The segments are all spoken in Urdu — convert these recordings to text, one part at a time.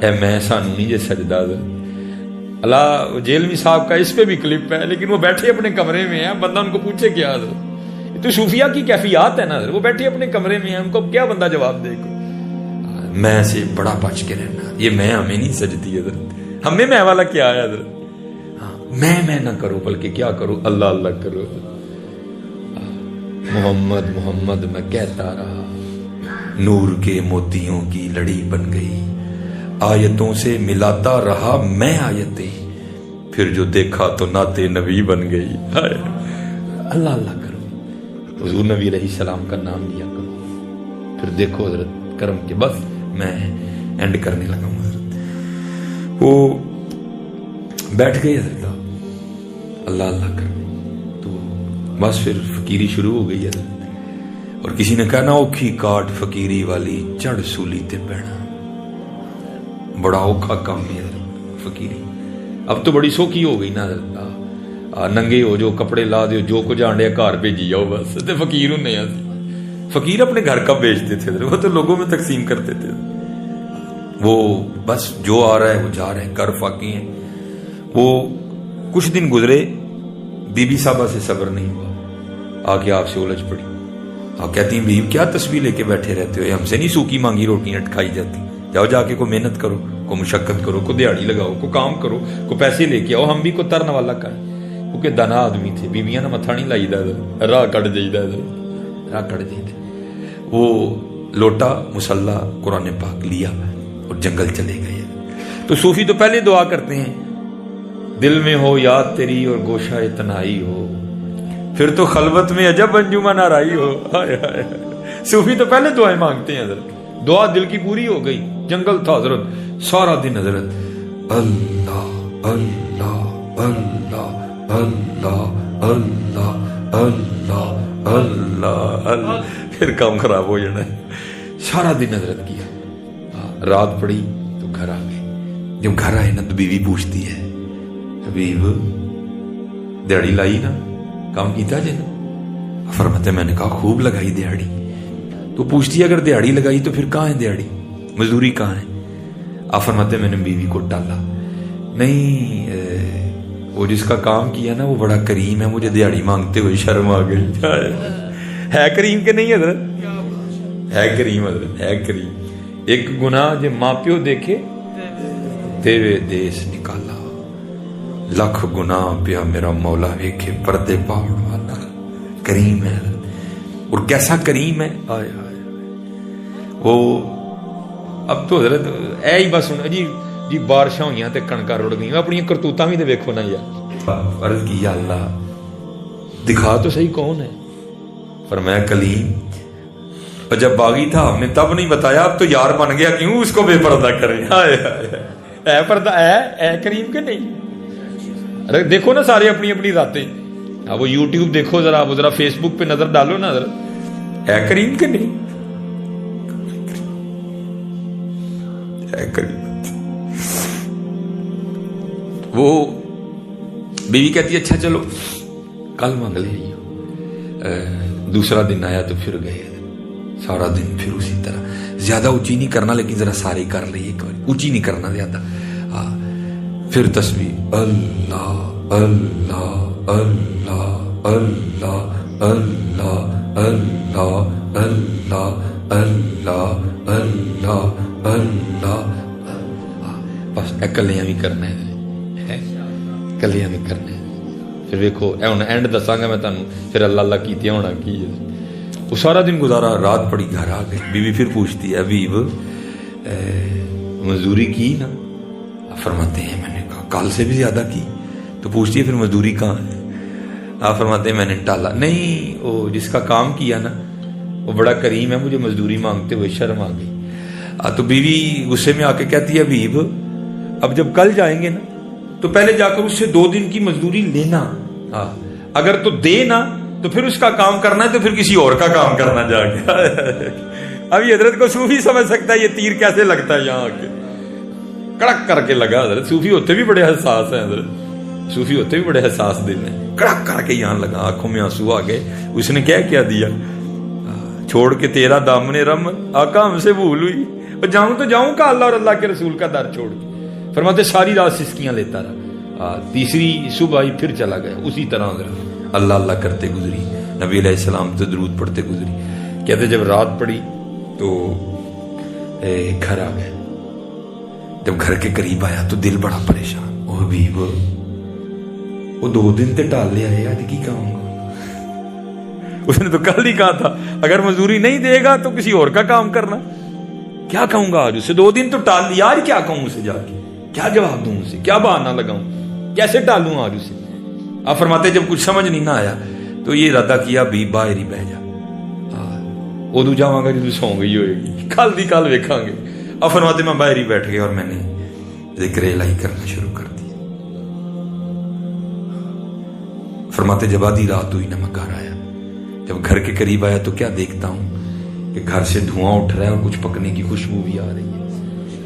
اے میں سانو نہیں جے سجدہ حضرت اللہ جیلوی صاحب کا اس پہ بھی کلپ ہے، لیکن وہ بیٹھے اپنے کمرے میں ہیں، بندہ ان کو پوچھے کیا حضرت، تو صوفیہ کی کیفیات ہے نا حضرت، وہ بیٹھے اپنے کمرے میں ہیں، ان کو کیا بندہ جواب دے کو، میں سے بڑا بچ کے رہنا، یہ میں ہمیں نہیں سجتی حضرت، ہمیں میں والا کیا ہے حضرت، میں نہ کرو بلکہ کیا کرو، اللہ اللہ کرو، محمد محمد میں کہتا رہا، نور کے موتیوں کی لڑی بن گئی، آیتوں سے ملاتا رہا میں آیتیں، پھر جو دیکھا تو نعت نبی بن گئی، اللہ اللہ کرو، حضور نبی علیہ السلام کا نام لیا کرو، پھر دیکھو حضرت کرم کے، بس میں اینڈ کرنے لگا ہوں حضرت، وہ بیٹھ گئی حضرت اللہ اللہ کر، تو بس پھر فقیری شروع ہو گئی حضرت، اور کسی نے کہا نا اوکھی کاٹ فقیری والی چڑھ سولی تے بہنا، بڑا اوکھا کام ہے حضرت فقیری، اب تو بڑی سوکھی ہو گئی نا حضرت، ننگے ہو جو کپڑے لا دیو جو کو جانڈے گھر بھیجی جاؤ بس، تے فقیر ہونے ہیں، فقیر اپنے گھر کا بیچتے تھے حضرت، وہ تو لوگوں میں تقسیم کرتے تھے، وہ بس جو آ رہا ہے وہ جا رہے ہیں، کر فاقی ہیں، وہ کچھ دن گزرے، بی بی صاحبہ سے صبر نہیں ہوا، آ کے آپ سے الجھ پڑی، آپ کہتی ہیں بیوی کیا تسبیح لے کے بیٹھے رہتے ہو، ہم سے نہیں سوکی مانگی روٹیاں کھائی جاتی، جاؤ جا کے کو محنت کرو، کو مشقت کرو، کو دیہڑی لگاؤ، کو کام کرو، کو پیسے لے کے آؤ، ہم بھی کو ترن والا کا ہے، کیونکہ دانا آدمی تھے، بیویاں نے متھا نہیں لائی دا، راہ کٹ جائی دا، راہ کٹ جائی دا، وہ لوٹا مصلا قرآن پاک لیا اور جنگل چلے گئے، تو صوفی تو پہلے دعا کرتے ہیں، دل میں ہو یاد تیری اور گوشہ تنہائی ہو، پھر تو خلوت میں عجب انجمن آرائی ہو، صوفی تو پہلے دعائیں مانگتے ہیں حضرت، دعا دل کی پوری ہو گئی، جنگل تھا حضرت، سارا دن حضرت اللہ اللہ اللہ اللہ اللہ اللہ اللہ اللہ، پھر کام خراب ہو جانا ہے، سارا دن حضرت کیا، رات پڑی تو گھر آ گئے، جب گھر آئے نا تو بیوی پوچھتی ہے، حبیب دیہڑی لائی نا، کام کیتا جے نا، فرماتے میں نے کہا خوب لگائی دیہڑی، تو پوچھتی ہے اگر دیہڑی لگائی تو پھر کہاں ہے دیہڑی، مزدوری کہاں ہے، آپ فرماتے میں نے بیوی کو ٹالا، نہیں وہ جس کا کام کیا نا وہ بڑا کریم ہے، مجھے دیہڑی مانگتے ہوئے شرم آ گئی، ہے کریم کہ نہیں حضرت، ہے کریم حضرت، ہے کریم، ایک گناہ جو ماں پیو دیکھے دیوے دیس نکالا، لکھ گناہ پیا میرا مولا ویکھے پردے پاڑ والا، کریم ہے اور کیسا کریم ہے، آئے آئے وہ اب تو حضرت اے ہی بس جی بارشاں ہوئیاں تے کنکاں رڑ گئیں، اپنی کرتوتاں بھی تے ویکھو نا یار، عرض کی یا اللہ دکھا تو صحیح کون ہے، فرمایا کلیم، اور جب باغی تھا ہم نے تب نہیں بتایا، اب تو یار بن گیا کیوں اس کو بے پردہ کریں، آئے آئے اے پردہ اے کریم کے نہیں، ارے دیکھو نا سارے اپنی اپنی ذاتیں، وہ یوٹیوب دیکھو ذرا، وہ ذرا فیس بک پہ نظر ڈالو نا ذرا، اے کریم کے نہیں، اے کریم، وہ بیوی کہتی ہے اچھا چلو کل مانگ لے، دوسرا دن آیا تو پھر گئے، سارا دن پھر اسی طرح، زیادہ اونچی نہیں کرنا لیکن ذرا سارے کر لے، ایک بار اونچی نہیں کرنا زیادہ، پھر تسبیح اللہ اللہ اللہ اللہ اللہ اللہ اللہ اللہ اللہ اللہ، بس کلیاں بھی کرنا ہے، کلیاں بھی کرنا ہے، پھر ویکھو ہن اینڈ دساں گا میں تانوں، پھر اللہ اللہ کیتیا ہونا کی ہے، وہ سارا دن گزارا، رات پڑی گھر آ گئے، بیوی پھر پوچھتی ہے حبیب مزدوری کی نا، فرماتے ہیں میں نے کہا کل سے بھی زیادہ کی، تو پوچھتی ہے پھر مزدوری کہاں ہے، آپ فرماتے ہیں میں نے ٹالا، نہیں وہ جس کا کام کیا نا وہ بڑا کریم ہے، مجھے مزدوری مانگتے ہوئے شرم آ گئی، تو بیوی غصے میں آ کے کہتی ہے حبیب اب جب کل جائیں گے نا تو پہلے جا کر اس سے 2 دن کی مزدوری لینا، اگر تو دے نا تو پھر اس کا کام کرنا ہے، تو پھر کسی اور کا کام کرنا جا کے، اب یہ حضرت کو صوفی سمجھ سکتا ہے یہ تیر کیسے لگتا ہے، یہاں کے کڑک کر کے لگا، حضرت صوفی ہوتے بھی بڑے حساس ہیں، حضرت صوفی ہوتے بھی بڑے حساس دل ہیں، کڑک کر کے یہاں لگا، آنکھوں میں آنسو آ گئے، اس نے کیا دیا، چھوڑ کے تیرا دامن رحمت آقا ہم سے بھول ہوئی، اور جاؤں تو جاؤں کا اللہ اور اللہ کے رسول کا در چھوڑ کے؟ فرماتے ساری رات سسکیاں لیتا رہا، تیسری صبح ہی پھر چلا گیا اسی طرح اللہ اللہ کرتے گزری، نبی علیہ السلام تو درود پڑھتے گزری۔ کہتے جب رات پڑی تو گھر آ گئے، جب گھر کے قریب آیا تو دل بڑا پریشان، وہ حبیب وہ 2 دن تے ٹال لے آئے، آج کی کہوں گا؟ اس نے تو کل ہی کہا تھا اگر مزدوری نہیں دے گا تو کسی اور کا کام کرنا، کیا کہوں گا آج اسے؟ 2 دن تو ٹال لیا، آج کیا کہوں اسے؟ جا کے کیا جواب دوں اسے؟ کیا بہانہ لگاؤں؟ کیسے ٹالوں آج اسے؟ آپ فرماتے جب کچھ سمجھ نہیں نہ آیا تو یہ ارادہ کیا بھی باہر ہی بہ جا، ادو جاواں گا جدو سو گئی ہوئے گی، کل دی کل ویکھاں گے۔ آپ فرماتے میں باہر ہی بیٹھ گیا اور میں نے ذکر الہی کرنا شروع کر دیا۔ فرماتے جب آدھی رات ہوئی نا میں گھر آیا، جب گھر کے قریب آیا تو کیا دیکھتا ہوں کہ گھر سے دھواں اٹھ رہا ہے اور کچھ پکنے کی خوشبو بھی آ رہی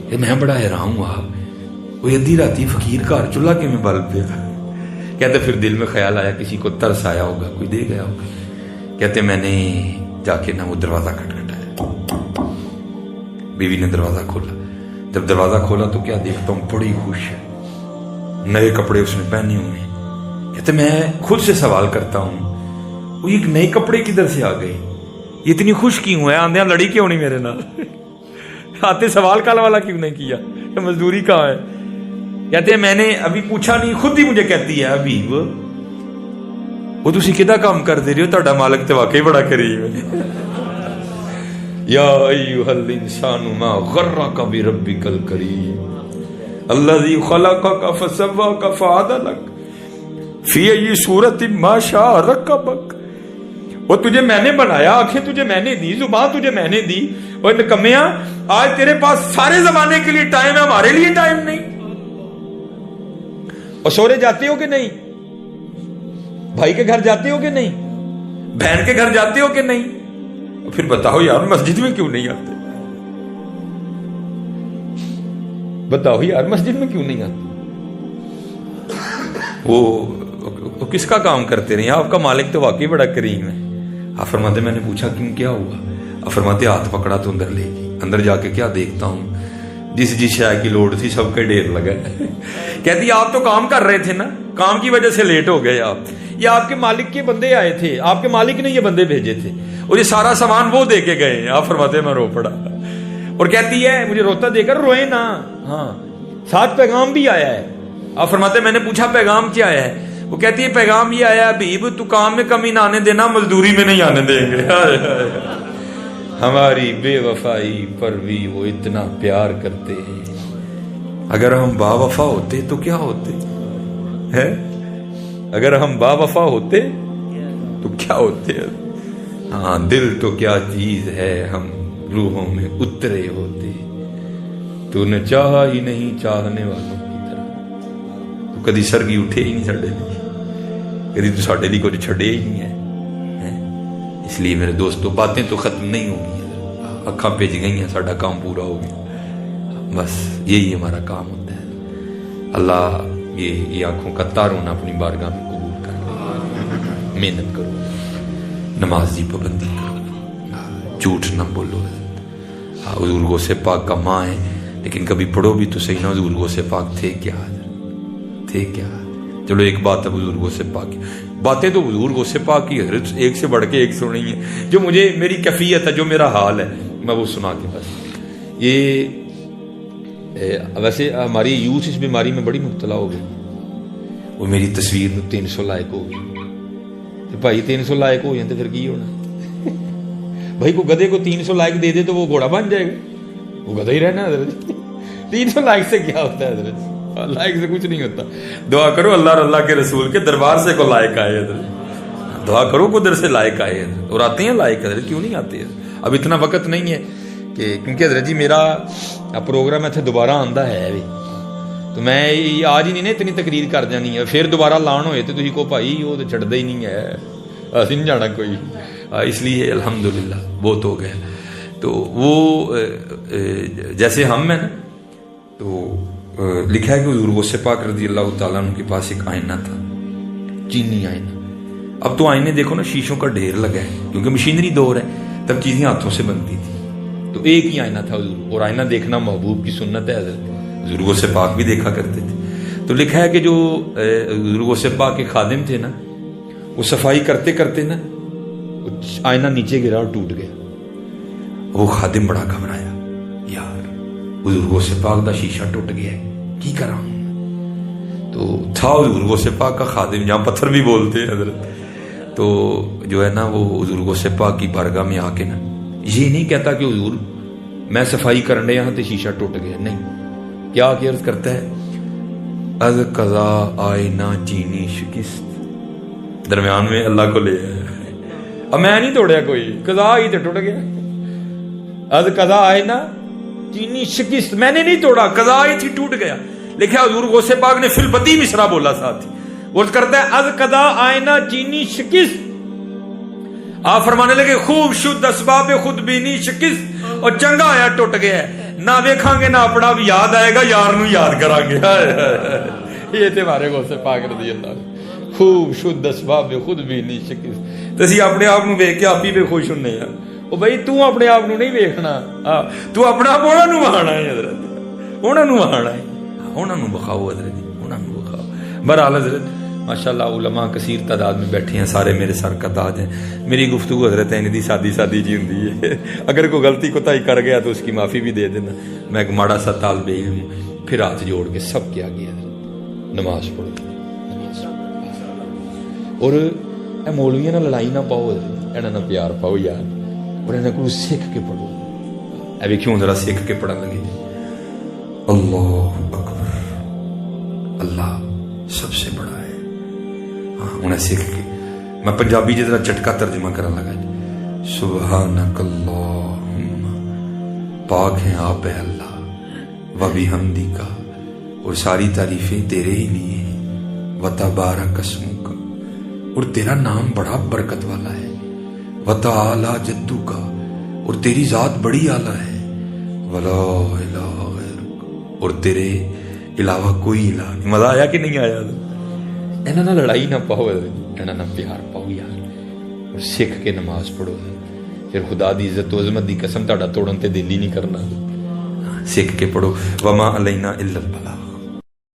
ہے۔ میں بڑا حیران ہوا، وہ ادھی راتی فقیر گھر چولہا کے میں بل پیا۔ کہتے پھر دل میں خیال آیا کسی کو ترس آیا ہوگا، کوئی دے گیا ہوگا۔ کہتے میں نے جا کے نا وہ دروازہ کھٹکھٹایا، بیوی نے دروازہ کھولا، جب دروازہ کھولا تو کیا دیکھتا ہوں بڑی خوش ہے، نئے کپڑے اس نے پہنے ہوئے ہیں۔ کہتے میں خود سے سوال کرتا ہوں وہ ایک نئے کپڑے کدھر سے آ گئے، یہ اتنی خوش کیوں ہے؟ آندیاں لڑی کیوں نہیں میرے نال؟ آتے سوال کال والا کیوں نہیں کیا؟ مزدوری کہاں ہے؟ کہتے ہیں میں نے ابھی پوچھا نہیں، خود ہی مجھے کہتی ہے حبیب وہ تسی کدا کام کر دے رہے ہو، تہاڈا مالک تے واقعی بڑا کریم ہے۔ یا ایھا الانسان ما غرک بربک الکریم الذی خلقک فسواک فعدلک فی ای صورت ما شاء رکبک۔ وہ تجھے میں نے بنایا، آنکھیں تجھے میں نے دی، زبان تجھے میں نے دی، اور نکمیاں آج تیرے پاس سارے زمانے کے لیے ٹائم ہے، ہمارے لیے ٹائم نہیں۔ اور سورے جاتے ہو کہ نہیں؟ بھائی کے گھر جاتے ہو کہ نہیں؟ بہن کے گھر جاتے ہو کہ نہیں؟ پھر بتاؤ یار مسجد میں کیوں نہیں آتے؟ بتاؤ یار مسجد میں کیوں نہیں آتے؟ وہ کس کا کام کرتے رہے؟ آپ کا مالک تو واقعی بڑا کریم ہے۔ آپ فرماتے میں نے پوچھا کیوں، کیا ہوا؟ آپ فرماتے ہاتھ پکڑا تو اندر لے گئی، اندر جا کے کیا دیکھتا ہوں جس شے کی لوڑ تھی سب کے ڈھیر لگا۔ کہتی آپ تو کام کر رہے تھے نا، کام کی وجہ سے لیٹ ہو گئے آپ، یہ آپ کے مالک کے بندے آئے تھے، آپ کے مالک نے یہ بندے بھیجے تھے اور یہ سارا سامان وہ دے کے گئے ہیں۔ آپ فرماتے میں رو پڑا، اور کہتی ہے مجھے روتا دے کر روئے نا، ہاں ساتھ پیغام بھی آیا ہے۔ آپ فرماتے میں نے پوچھا پیغام کیا آیا ہے؟ وہ کہتی ہے پیغام یہ آیا حبیب تو کام میں کمی نہ آنے دینا، مزدوری میں نہیں آنے دیں گے۔ ہماری بے وفائی پر بھی وہ اتنا پیار کرتے ہیں، اگر ہم با وفا ہوتے تو کیا ہوتے ہے؟ اگر ہم با وفا ہوتے تو کیا ہوتے؟ ہاں دل تو کیا چیز ہے، ہم روحوں میں اترے ہوتے، تو نے چاہا ہی نہیں چاہنے والوں کی طرح، تو کدی سرگی اٹھے ہی نہیں ساڈے لیے، کدی تو ساڈے لیے کچھ چھڑے ہی نہیں ہے۔ اس لیے میرے دوستو باتیں تو ختم نہیں ہوگی، اکھاں بھیج گئی ہیں، ساڈا کام پورا ہو گیا، بس یہی ہمارا کام ہوتا ہے۔ اللہ یہ آنکھوں کا تارون اپنی بارگاہ میں قبول کر، محنت کرو، نماز کی پابندی کرو، جھوٹ نہ بولو۔ حضور غوث پاک کا ماں ہے لیکن کبھی پڑھو بھی تو صحیح نا حضور غوث پاک تھے کیا، تھے کیا؟ چلو ایک بات ہے حضور غوث پاک کی، باتیں تو حضور غوث پاک کی حضرت ایک سے بڑھ کے ایک سنی ہے، جو مجھے میری کیفیت ہے، جو میرا حال ہے میں وہ سنا کے بس۔ یہ ویسے ہماری یوتھ اس بیماری میں بڑی مبتلا ہو گئی، وہ میری تصویر 300 لائک ہو گئی، تو بھائی 300 لائک ہو جائیں تو پھر کی ہونا؟ بھائی کو گدھے کو 300 لائک دے دے تو وہ گھوڑا بن جائے گا، وہ گدھا ہی رہنا حضرت۔ 300 لائک سے کیا ہوتا ہے حضرت؟ لائک سے کچھ نہیں ہوتا۔ دعا کرو اللہ اور اللہ کے رسول کے دربار سے کو لائک آئے حضرت، دعا کرو قدر سے لائک آئے حضرت، اور آتے ہیں لائک حضرت، کیوں نہیں آتے؟ اب اتنا وقت نہیں ہے کہ کیونکہ حضرت جی میرا پروگرام اتنے دوبارہ آندا ہے بھی، تو میں آج ہی نہیں نا اتنی تقریر کر جانی ہے، پھر دوبارہ لان ہوئے تو تھی کو بھائی وہ تو چڑھتا ہی نہیں ہے، اسی نہیں جانا کوئی، اس لیے الحمدللہ بہت ہو گیا۔ تو وہ جیسے ہم ہیں نا، تو لکھا ہے کہ حضور غوث پاک رضی اللہ تعالیٰ عنہ کے پاس ایک آئینہ تھا، چینی آئینہ۔ اب تو آئینے دیکھو نا شیشوں کا ڈھیر لگا ہے، کیونکہ مشینری دور ہے، تب چیزیں ہاتھوں سے بنتی تھی، تو ایک ہی آئینہ تھا حضور، اور آئینہ دیکھنا محبوب کی سنت ہے حضرت، حضور غوث پاک بھی دیکھا کرتے تھے۔ تو لکھا ہے کہ جو حضور غوث پاک کے خادم تھے نا، وہ صفائی کرتے کرتے نا آئینہ نیچے گرا اور ٹوٹ گیا۔ وہ خادم بڑا گھبرایا، یار حضور غوث پاک دا شیشہ ٹوٹ گیا ہے، کی کراں؟ تو تھا حضور غوث پاک کا خادم، جہاں پتھر بھی بولتے ہیں حضرت، تو جو ہے نا وہ حضور غوث پاک کی بارگاہ میں آ کے نا یہ نہیں کہتا کہ حضور میں صفائی کرنے یہاں تے شیشہ ٹوٹ گیا، نہیں، کیا عرض کرتا ہے، از قضا آئینہ چینی شکست، درمیان میں اللہ کو لے آیا، اب میں نہیں توڑیا کوئی، قضا ہی تے ٹوٹ گیا، از قضا آئینہ چینی شکست، میں نے نہیں توڑا، قضا ہی تھی ٹوٹ گیا۔ لکھا حضور غوث پاک نے فی البتی مصرع بولا ساتھ ہی، وہ کرتا ہے از قضا آئینہ چینی شکست، آپ فرمانے لگے خوب شد اسباب خود بینی شکست، اور چنگا آیا ٹوٹ گیا ہے، نہ دیکھاں گے نہ اپنا بھی یاد آئے گا، یار نو یاد کریں گے۔ یہ تھے ہمارے غوث پاک رضی اللہ عنہ، خوب شد اسباب خود بینی شکست۔ تو اسی اپنے آپ نو ویکھ کے آپ ہی بے خوش ہونے ہیں، او بھائی تو اپنے آپ نو نہیں ویکھنا، تو اپنا آپ انہاں نو بہانا ہے حضرت، انہاں نو بہانا ہے، انہاں نو بخاؤ حضرت، انہاں نو بخاؤ۔ بہرحال حضرت ماشاءاللہ علماء کثیر تعداد میں بیٹھے ہیں، سارے میرے سر کا تاج ہیں۔ میری گفتگو حضرت ہے دی سادی سادی جی ہوندی ہے، اگر کوئی غلطی کوتاہی کر گیا تو اس کی معافی بھی دے دینا، میں ایک ماڑا سا طالب علم ہوں۔ پھر ہاتھ جوڑ کے سب کے آگے حضرت نماز پڑھو، اور اے مولویاں نہ لڑائی نہ پاؤ حضرت، انہاں نہ پیار پاؤ یار، اور انہاں کو سیکھ کے پڑھو۔ اے ویکھیو ذرا سیکھ کے پڑھن لگے، اللہ اکبر، اللہ سب سے بڑا ہے، انہیں سیکھ کے میں پنجابی جی ذرا چٹکا ترجمہ کرنے لگا جی، سبحانک اللہم، پاک ہیں آپ ہے اللہ، و بحمدک، اور ساری تعریفیں تیرے ہی لیے ہیں، و تبارک اسمک، اور تیرا نام بڑا برکت والا ہے، و تعالی جدک، اور تیری ذات بڑی اعلیٰ ہے، ولا الہ غیرک، اور تیرے علاوہ کوئی الہ نہیں۔ مزہ آیا کہ نہیں آیا؟ انہاں نہ لڑائی نہ پاؤ، انہاں نہ پیار پاؤ یار، اور سکھ کے نماز پڑھو، پھر خدا دی عزت و عظمت دی قسم تہاڈا توڑن تے دل ہی نہیں کرنا، سکھ کے پڑھو۔ وما علینا الا البلاغ۔